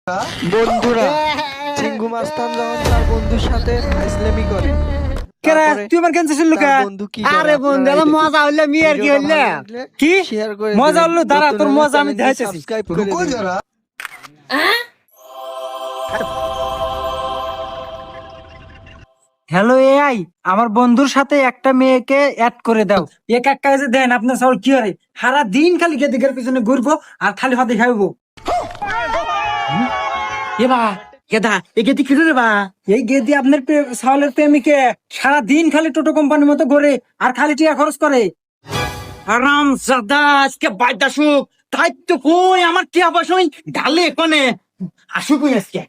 বন্ধুরা চিঙ্গু মাস্তান যখন তার বন্ধুর সাথে ইসলামি করে তুই আমার কেন ছিল বন্ধু কি আরে বন্ধু এলা মজা হইলে মিয়ার কি হইলে কি শেয়ার করে মজা হলো দাঁড়া তোর মজা আমি দেখাইতেছি সাবস্ক্রাইব করে দিন। হ্যালো এআই আমার বন্ধুর সাথে একটা মেয়েকে অ্যাড করে দাও এক এক কাজে দেন আপনার সব কি করে সারা দিন খালি গেদিকের পিছনে ঘুরবো আর খালি হাতে খাইবো এ বা গেদা এই গেদি কি রে বা এই গেদি আপনার সাওলের প্রেমিকে সারা দিন খালি টোটো কোম্পানির মতো ঘুরে আর খালি টিয়া খরচ করে আরাম জাদা আজকে বাইদ আসুক তাই তো কই আমার টিয়া পয়সা ঢালে কোনে আসুক আজকে